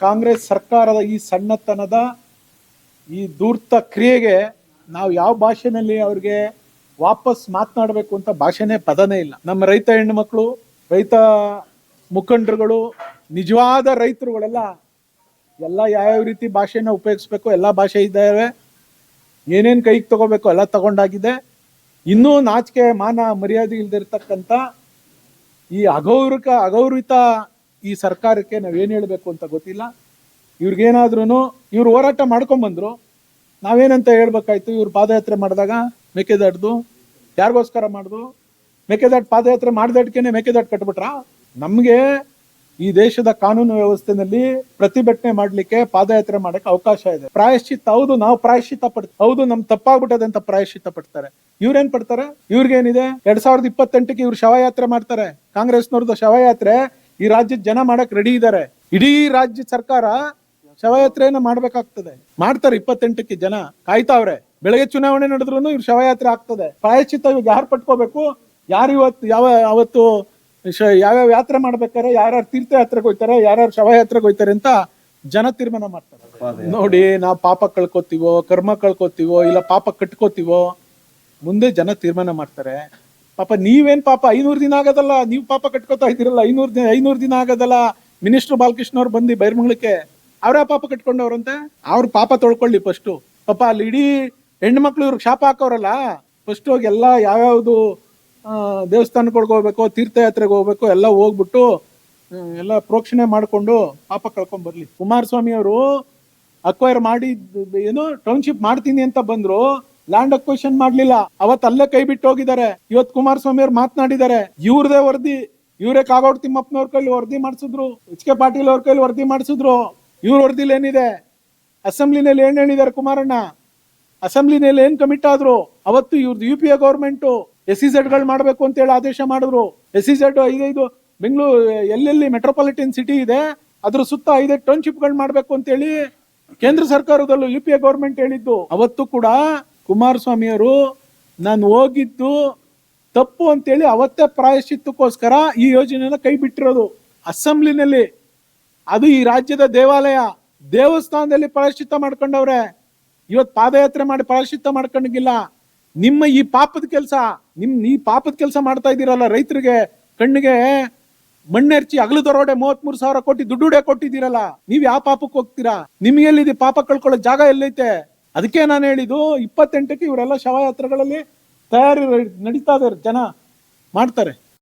ಕಾಂಗ್ರೆಸ್ ಸರ್ಕಾರದ ಈ ಸಣ್ಣತನದ ಈ ಧೂರ್ತ ಕ್ರಿಯೆಗೆ ನಾವು ಯಾವ ಭಾಷೆನಲ್ಲಿ ಅವ್ರಿಗೆ ವಾಪಸ್ ಮಾತನಾಡಬೇಕು ಅಂತ ಭಾಷೆನೇ ಪದನೇ ಇಲ್ಲ. ನಮ್ಮ ರೈತ ಹೆಣ್ಣು ಮಕ್ಕಳು, ರೈತ ಮುಖಂಡರುಗಳು, ನಿಜವಾದ ರೈತರುಗಳೆಲ್ಲ ಎಲ್ಲ ಯಾವ್ಯಾವ ರೀತಿ ಭಾಷೆನ ಉಪಯೋಗಿಸ್ಬೇಕು ಎಲ್ಲ ಭಾಷೆ ಇದ್ದಾವೆ, ಏನೇನು ಕೈಗೆ ತಗೋಬೇಕು ಎಲ್ಲ ತಗೊಂಡಾಗಿದೆ. ಇನ್ನೂ ನಾಚಿಕೆ ಮಾನ ಮರ್ಯಾದೆ ಇಲ್ದಿರ್ತಕ್ಕಂಥ ಈ ಅಗೌರವಿತ ಈ ಸರ್ಕಾರಕ್ಕೆ ನಾವೇನು ಹೇಳಬೇಕು ಅಂತ ಗೊತ್ತಿಲ್ಲ. ಇವ್ರಿಗೇನಾದ್ರೂ ಇವ್ರು ಹೋರಾಟ ಮಾಡ್ಕೊಂಬಂದ್ರು, ನಾವೇನಂತ ಹೇಳ್ಬೇಕಾಯ್ತು? ಇವ್ರು ಪಾದಯಾತ್ರೆ ಮಾಡಿದಾಗ ಮೇಕೆದಾಟು ಯಾರಿಗೋಸ್ಕರ ಮಾಡಿದ್ರು? ಮೇಕೆದಾಟು ಪಾದಯಾತ್ರೆ ಮಾಡಿದಟ್ಕೆನೆ ಮೇಕೆದಾಟು ಕಟ್ಬಿಟ್ರ? ನಮಗೆ ಈ ದೇಶದ ಕಾನೂನು ವ್ಯವಸ್ಥೆನಲ್ಲಿ ಪ್ರತಿಭಟನೆ ಮಾಡ್ಲಿಕ್ಕೆ, ಪಾದಯಾತ್ರೆ ಮಾಡಕ್ಕೆ ಅವಕಾಶ ಇದೆ. ಪ್ರಾಯಶ್ಚಿತ್ತ, ಹೌದು ನಾವು ಪ್ರಾಯಶ್ಚಿತ್ತ ಪಡ್ತೀವಿ, ಹೌದು ನಮ್ ತಪ್ಪಾಗ್ಬಿಟ್ಟದೆ ಅಂತ ಪ್ರಾಯಶ್ಚಿತ್ತ ಪಡ್ತಾರೆ. ಇವ್ರೇನ್ ಪಡ್ತಾರೆ? ಇವ್ರಿಗೇನಿದೆ? 2028ಕ್ಕೆ ಇವ್ರು ಶವಯಾತ್ರೆ ಮಾಡ್ತಾರೆ. ಕಾಂಗ್ರೆಸ್ನವ್ರದ್ದು ಶವಯಾತ್ರೆ ಈ ರಾಜ್ಯದ ಜನ ಮಾಡಕ್ ರೆಡಿ ಇದ್ದಾರೆ. ಇಡೀ ರಾಜ್ಯ ಸರ್ಕಾರ ಶವಯಾತ್ರೆಯನ್ನ ಮಾಡ್ಬೇಕಾಗ್ತದೆ, ಮಾಡ್ತಾರೆ. 28ಕ್ಕೆ ಜನ ಕಾಯ್ತಾವ್ರೆ. ಬೆಳಗ್ಗೆ ಚುನಾವಣೆ ನಡೆದ್ರು ಇವ್ರು ಶವಯಾತ್ರೆ ಆಗ್ತದೆ. ಪ್ರಾಯಶ್ಚಿತ್ತ ಇವಾಗ ಯಾರು ಪಟ್ಕೋಬೇಕು? ಯಾರು ಇವತ್ತು ಅವತ್ತು ಯಾವ್ಯಾವ ಯಾತ್ರೆ ಮಾಡ್ಬೇಕಾರೆ, ಯಾರ್ಯಾರು ತೀರ್ಥಯಾತ್ರೆಗೆ ಹೋಗ್ತಾರೆ, ಯಾರ್ಯಾರು ಶವಯಾತ್ರೆಗೆ ಹೋಗ್ತಾರೆ ಅಂತ ಜನ ತೀರ್ಮಾನ ಮಾಡ್ತಾರೆ. ನೋಡಿ, ನಾವು ಪಾಪ ಕಳ್ಕೊತೀವೋ, ಕರ್ಮ ಕಳ್ಕೊತೀವೋ, ಇಲ್ಲ ಪಾಪ ಕಟ್ಕೋತೀವೋ, ಮುಂದೆ ಜನ ತೀರ್ಮಾನ ಮಾಡ್ತಾರೆ. ಪಾಪ ನೀವೇನ್ ಪಾಪ 500 ದಿನ ಆಗೋದಲ್ಲ, ನೀವು ಪಾಪ ಕಟ್ಕೋತಾ ಇದ್ದೀರಲ್ಲ, 500 ದಿನ ಆಗೋದಲ್ಲ. ಮಿನಿಸ್ಟರ್ ಬಾಲಕೃಷ್ಣ ಅವ್ರು ಬಂದು ಬೈರ್ಮಂಗ್ಳಕ್ಕೆ ಅವ್ರ ಪಾಪ ಕಟ್ಕೊಂಡವ್ರಂತೆ. ಅವ್ರ ಪಾಪ ತೊಳ್ಕೊಳ್ಳಿ ಫಸ್ಟು. ಪಾಪ ಅಲ್ಲಿ ಇಡೀ ಹೆಣ್ಣು ಮಕ್ಳು ಇವ್ರಿಗೆ ಶಾಪ ಹಾಕೋರಲ್ಲ, ಫಸ್ಟ್ ಹೋಗಿ ಎಲ್ಲ ಯಾವ್ಯಾವ್ದು ದೇವಸ್ಥಾನಗಳಿಗೆ ಹೋಗ್ಬೇಕು, ತೀರ್ಥಯಾತ್ರೆಗೆ ಹೋಗ್ಬೇಕು, ಎಲ್ಲ ಹೋಗ್ಬಿಟ್ಟು ಎಲ್ಲ ಪ್ರೋಕ್ಷಣೆ ಮಾಡ್ಕೊಂಡು ಪಾಪ ಕಳ್ಕೊಂಡ್ ಬರ್ಲಿ. ಕುಮಾರಸ್ವಾಮಿ ಅವರು ಅಕ್ವೈರ್ ಮಾಡಿ ಏನು ಟೌನ್ಶಿಪ್ ಮಾಡ್ತೀನಿ ಅಂತ ಬಂದ್ರು, ಲ್ಯಾಂಡ್ ಅಕ್ವೈಷನ್ ಮಾಡ್ಲಿಲ್ಲ. ಅವತ್ ಅಲ್ಲೇ ಕೈ ಬಿಟ್ಟು ಹೋಗಿದ್ದಾರೆ. ಇವತ್ತು ಕುಮಾರಸ್ವಾಮಿ ಅವ್ರು ಮಾತನಾಡಿದ್ದಾರೆ, ಇವ್ರದೇ ವರದಿ, ಇವರೇ ಕಾಗೋಡು ತಿಮ್ಮಪ್ಪನವ್ರ ಕೈಲಿ ವರದಿ ಮಾಡಿಸಿದ್ರು, ಎಚ್.ಕೆ. ಪಾಟೀಲ್ ಅವ್ರ ಕೈಲಿ ವರದಿ ಮಾಡಿಸಿದ್ರು. ಇವ್ರ ವರದಿಲಿ ಏನಿದೆ? ಅಸೆಂಬ್ಲಿನಲ್ಲಿ ಏನ್ ಹೇಳಿದ್ದಾರೆ ಕುಮಾರಣ್ಣ? ಅಸೆಂಬ್ಲಿನಲ್ಲಿ ಏನ್ ಕಮಿಟ್ ಆದ್ರು? ಅವತ್ತು ಇವ್ರದ್ದು UPA ಗೌರ್ಮೆಂಟ್ SEZ ಗಳು ಮಾಡ್ಬೇಕು ಅಂತ ಹೇಳಿ ಆದೇಶ ಮಾಡಿದ್ರು. SEZ 5 ಬೆಂಗಳೂರು ಎಲ್ಲೆಲ್ಲಿ ಮೆಟ್ರೋಪಾಲಿಟನ್ ಸಿಟಿ ಇದೆ ಅದ್ರ ಸುತ್ತ 5 ಟೌನ್ಶಿಪ್ ಗಳು ಮಾಡ್ಬೇಕು ಅಂತ ಹೇಳಿ ಕೇಂದ್ರ ಸರ್ಕಾರದಲ್ಲೂ UPA ಗೌರ್ಮೆಂಟ್ ಹೇಳಿದ್ದು. ಅವತ್ತು ಕೂಡ ಕುಮಾರಸ್ವಾಮಿ ಅವರು ನಾನು ಹೋಗಿದ್ದು ತಪ್ಪು ಅಂತೇಳಿ ಅವತ್ತೇ ಪ್ರಾಯಶ್ಚಿತ್ತಕ್ಕೋಸ್ಕರ ಈ ಯೋಜನೆಯನ್ನ ಕೈ ಬಿಟ್ಟಿರೋದು. ಅಸೆಂಬ್ಲಿನಲ್ಲಿ ಅದು ಈ ರಾಜ್ಯದ ದೇವಾಲಯ, ದೇವಸ್ಥಾನದಲ್ಲಿ ಪ್ರಾಯಶ್ಚಿತ್ತ ಮಾಡ್ಕೊಂಡವ್ರೆ. ಇವತ್ತು ಪಾದಯಾತ್ರೆ ಮಾಡಿ ಪ್ರಾಯಶ್ಚಿತ್ತ ಮಾಡ್ಕೊಂಡಿಲ್ಲ. ನಿಮ್ಮ ಈ ಪಾಪದ ಕೆಲಸ, ಈ ಪಾಪದ ಕೆಲಸ ಮಾಡ್ತಾ ಇದ್ದೀರಲ್ಲ, ರೈತರಿಗೆ ಕಣ್ಣಿಗೆ ಮಣ್ಣೆರ್ಚಿ ಅಗಲು ದರೋಡೆ 33,000 ಕೋಟಿ ದುಡ್ಡು ಕೊಟ್ಟಿದ್ದೀರಲ್ಲ, ನೀವ್ ಯಾವ ಪಾಪಕ್ಕೆ ಹೋಗ್ತೀರಾ? ನಿಮ್ಗೆ ಎಲ್ಲಿದೆ ಪಾಪ ಕಳ್ಕೊಳ್ಳೋ ಜಾಗ ಎಲ್ಲೈತೆ? ಅದಕ್ಕೆ ನಾನು ಹೇಳಿದ್ದು 28ಕ್ಕೆ ಇವರೆಲ್ಲ ಶವಯಾತ್ರೆಗಳಲ್ಲಿ ತಯಾರಿ ನಡೀತಾ ಇದಾರೆ, ಜನ ಮಾಡ್ತಾರೆ.